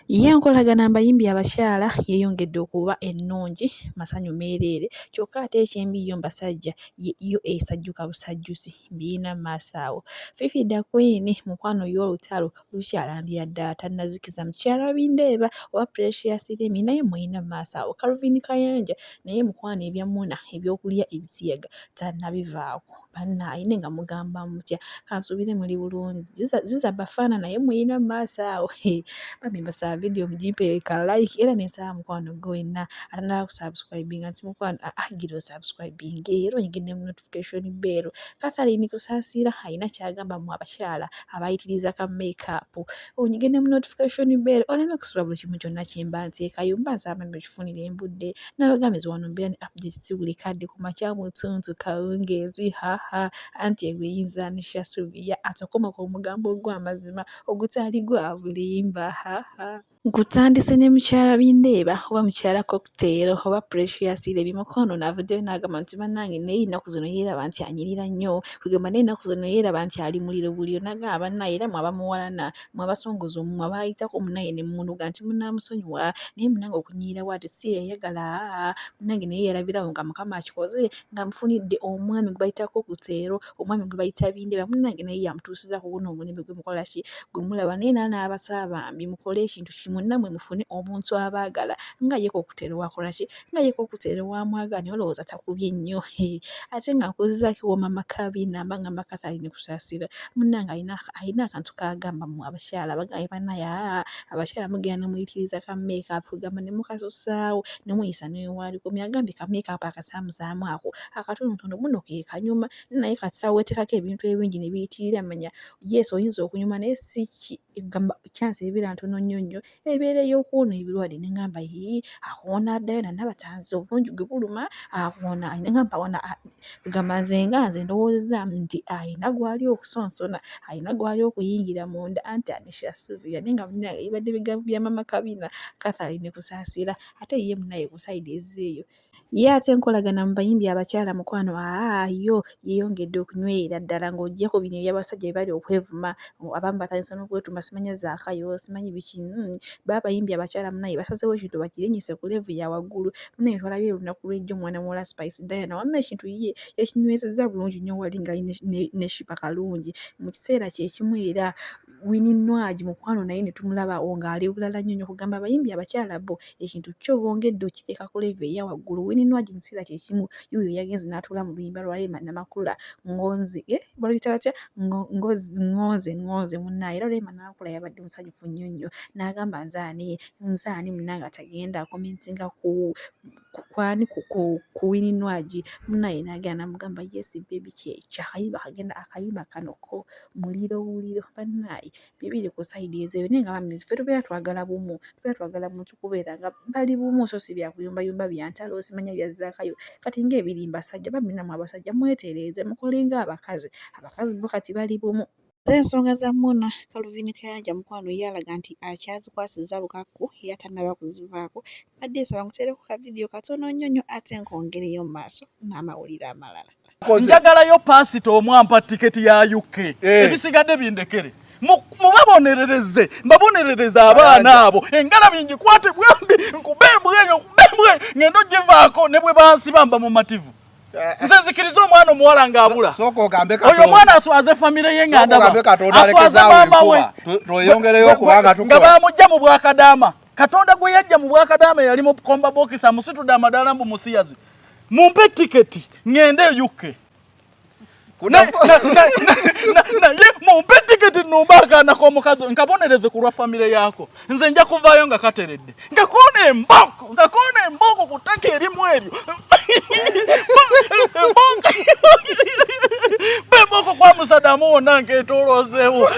Ekolagana bayimbi abakyala yeeyongedde okuba ennungi masanyu merere kyokka ate ekyembi yo mbasajja yo esajjuka busajjusi mbiina maaso awo. Fifida Queen mukwano y'olutalo lukyalandira ddala tannazikiza mukyala Bindeeba oba Precious Remi naye mulina maaso awo. Calvin Kayanja naye mukwano ebyamuna ebyokulya ebisiyaga tannabivaako. Bannaaye nga mugamba mutya kansuubire muli bulungi ziza bafana naye mulina maaso awo. Bambi mbasaba video mugipe ka like era nensaba mukwano gwenna atanaba kusubscribinga nti mukwano gira osubscribing era onyigidde mu notification bell. Catherine Kusaasira alina kyagamba mu abakyala abayitiriza ka makeup onyigidde mu notification bell oleme kusula buli kimu kyonna kyemba nteekayo mba nsaba mukifunira embudde n'abagambezi wano mbeera ne updates buli kadde ku makya mutuntu kawungeezi anti buyinzaanishasuvia atokomoka omugambo ogw'amazima ogutali gwa bulimba Nkutandise ne mukyala Bindeeba oba mukyala Cocktail oba Precious Remi mukono n'avuddeyo n'agamba nti bannange naye ennaku zino yeeraba nti anyirira nnyo kwegamba naye ennaku zino yeeraba nti ali muliro buliro n'agamba bannaye era mwaba muwalana mwabasongoza omumwe abaayitako munnaye ne mmunuga nti munnaamusonyiwa naye munnange okunyirira bw'ati si yeeyagala munnange naye yeerabirawo nga Mukama akikoze ng'amufunidde omwami gwe bayita Cocktail omwami gwe bayita Bindeeba munnange naye yamutuusiza ku guno omulembe gwe mukola ki gwe mulaba naye n'abasaba bambi mukole ekintu kimu nammwe mufune omuntu abaagala nga ye Cocktail wakola ki nga ye Cocktail wamwagala naye olowooza takubye nnyo ate nga nkozezaako wama makabi namba ngamba Catherine Kusaasira munnange alina akantu k'agamba mu abakyala bagambye bannaye abakyala mugenda ne muyitiriza ka makeup gamba ne mukasusaawo ne muyisa n'ewaaliko agambye ka makeup akasaamusaamu ako akatonotono muno ke kanyuma naye kati weeteekako ebintu ebingi ne biyitirira manya yes oyinza okunyuma naye si gamba chance ebeera ntono nnyo nnyo ebeera ey'okuwona ebirwadde ne ngamba akuwona addayo nannabatanzi obulungi gwe buluma akuwona ne ngamba wona gamba nze ndowoozezza nti ayina gwali okusonsona ayina gwali okuyingira munda anti anishasuvia naye nga munnaye ebadde bigambo bya mama Kabina Catherine Kusaasira ate ye munnaye ku side ezeeyo ye ate enkolagana mu bayimbi abakyala mukwano yo yeeyongedde okunywerera ddala ng'oggyako bino ebyabasajja bye bali okwevuma abamu batandise n'okwetuma simanya zaakayo simanyi biki bayimbi abakyala munnaye basazeewo ekintu bakirenyise ku level ya waggulu munnaye twalabye olunaku lw'ejjo mwana muwala Spice Diana wamma ekintu ye yakinywesezza bulungi nnyo wali nga ne shipa kalungi mu kiseera kye kimu era wininwagi mukwano naye ne tumulaba ng'ali bulala nnyo kugamba abayimbi abakyala bo ekintu kyo bongedde okiteeka ku level eya waggulu wininwagi mu kiseera kye kimu yuyo yagenze n'atuula mu luyimba lwa Rema namakula ngonzi baluyita batya ngonze munnaye era Rema namakula yabadde musanyufu nnyo nnyo n'agamba nzaani munnange atagenda komentinga ku wininwagi munnaye n'agenda n'amugamba yes baby kyakayiba kagenda akayiba kanoko muliro bannaye bibiri ku side ezeeyo naye nga bamizi ffe tubeera twagala bumu tubeera twagala muntu kubeera nga bali bumu so si byakuyumbayumba byantalo simanya byazaakayo kati ng'ebirimba sajja baminamu abasajja mwetereeze mukolenga abakazi bo kati bali bumu z'ensonga za Mona Calvin Kayanja mukwano ye alaga nti akyazikwasizza bukakku era tannaba kuzivaako badde nsaba nkuteereko ka vidiyo katono nnyo ate nkongereyo mu maaso n'amawulire amalala. Njagalayo paasito omwampa tiketi ya UK ebisigadde bindekere mubabonerereze mbabonerereza abaana abo engala bingikwate bwambi nkubembwe ngendo givaako ne bwe bansiba mba mu mativu nze nzikiriza omwana omuwala ng'abula oyo omwana aswaze famire ye nga ndaba aswaze maama we nga bamujja mu bwakadaama Katonda gwe yajja mu bwakadaama yali mu komba bokisa musitudde amadaala mbu musiyazi mumpe tiketi ngende UK naye mumpe tiketi nnumba akaana k'omukazi nkabonereze ku lwa famire yaako nze nja kuvaayo nga kateredde ngakoona emboko ku ttaka erimu eryo bemboko kwa Musadamu wonna nkeetooloozeewo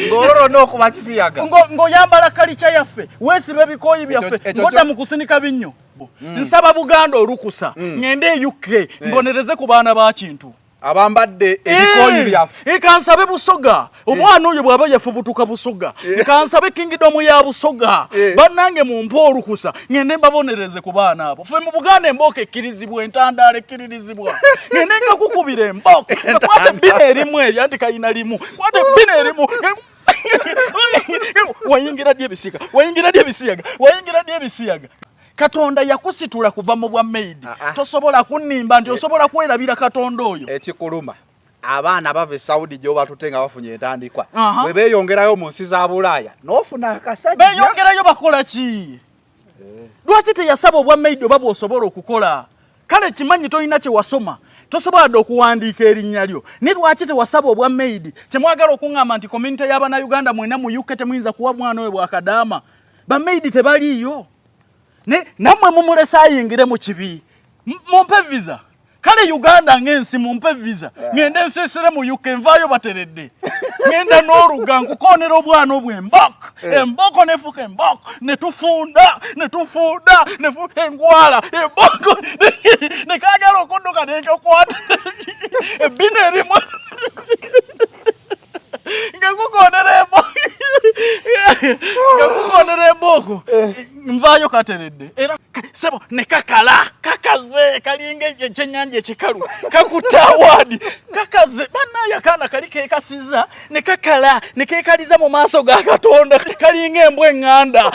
ng'ololo n'okuba kisiyaga ng'oyambala kalica yaffe weesiba ebikooyi byaffe ng'odda mu kusinika binnyo nsaba Buganda olukusa ngende e UK mbonereze ku baana ba Kintu abambadde ebikooyi byaffe kansabe Busoga omwana oyo bw'aba yafubutuka Busoga kansabe Kingdom ya Busoga bannange mumpe olukusa ngende mbabonereze ku baana abo ffe mu Buganda embooka ekkirizibwa entandaala ekkiririzibwa ngende nga kukubira embooka kwate bbina erimu eri anti kayina limu kwate bbina erimu Wayingira dye bisiyaga. Katonda yakusitula kuva mu bwa maid. Tosobola kunimba nti osobola kwerabira Katonda oyo. Ekikuluma. Abaana bave Saudi gyo batutenga bafunye entandikwa. Bwe beeyongerayo mu nsi za Bulaaya. N'ofuna akasajja. Beeyongerayo bakola ki? Lwaki teyasaba obwa maid oba bw'osobola okukola? Kale kimanyi tolina kye wasoma. Tosobola okuwandiika erinnya lyo. Ne lwaki tewasaba obwa maid? Kyemwagala okuŋŋamba nti community y'Abannayuganda mwena mu UK temuyinza kuwa mwana we bwa kadama. Ba maid tebaliiyo. Nammwe mumulesa ayingire mu kibi. Mumpe visa. Kale Uganda ng'ensi mumpe visa. Ngende nsesere mu UK nvaayo bateredde. Ngenda n'oluga nkukoonera obwana obw'emboko. Emboko nefuka emboko. Netufunda engwala. Emboko nekagala okudduka nekokwata. Ebbina erimu. Ngakukoonera emboko. Nvaayo kateredde. Era sebo nekakala kakaze kalinga ekyennyanja ekikalu kakuta awadi kakaze bannaayo akaana kali keekasiza nekakala nekeekaliza mu maaso ga Katonda kalinga embwa eŋŋanda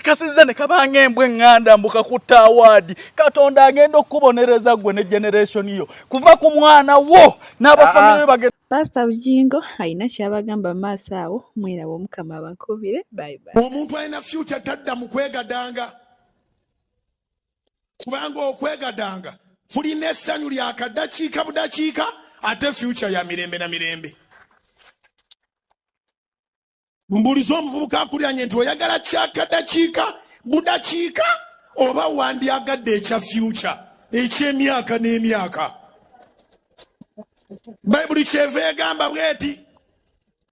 kasiza ne kabanga embwa eŋŋanda mbu kakuta awadi. Katonda agenda okukubonereza gwe ne generation yo kuva ku mwana wo n'abafamire bagenda. Pastor Ujingo alina kyabagamba maaso awo. Mweraba Omukama abakubire. Bye bye. Omuntu alina future tadda mu kwegadanga. Kubanga okwegadanga tulina essanyu lya kadakiika budakiika ate future ya mirembe na mirembe. Mbulizo omuvubuka akuliranye nti oyagala kya kadakiika budakiika oba wandyagadde ekya future eky'emyaka n'emyaka. Bayibuli kyeva egamba bweti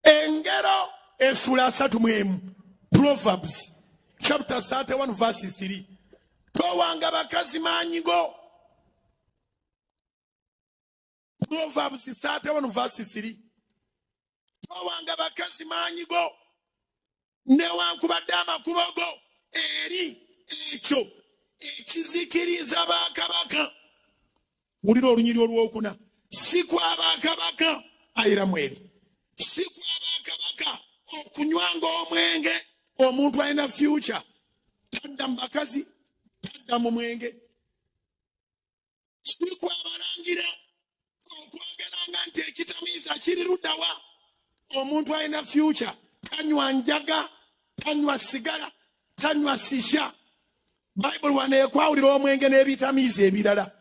engero essula 31 Proverbs chapter 31 verse 3. Towanga bakazi maanyigo. Proverbs 31 verse 3. Towanga bakazi maanyigo. Newankubadde amakubo go eri ekyo ekizikiriza bakabaka. Wulira olunyiri olwokuna. Si kwa bakabaka ayira mweri. Si kwa bakabaka okunywanga omwenge omuntu alina future. Tadda mu bakazi. Tadda mu mwenge. Si kwa balangira okwogeranga nti ekitamiiza kiri luddawa. Omuntu alina future. Tanywa njaga, tanywa sigala, tanywa sisha. Bible wane ekwawulira omwenge n'ebitamiiza ebirala.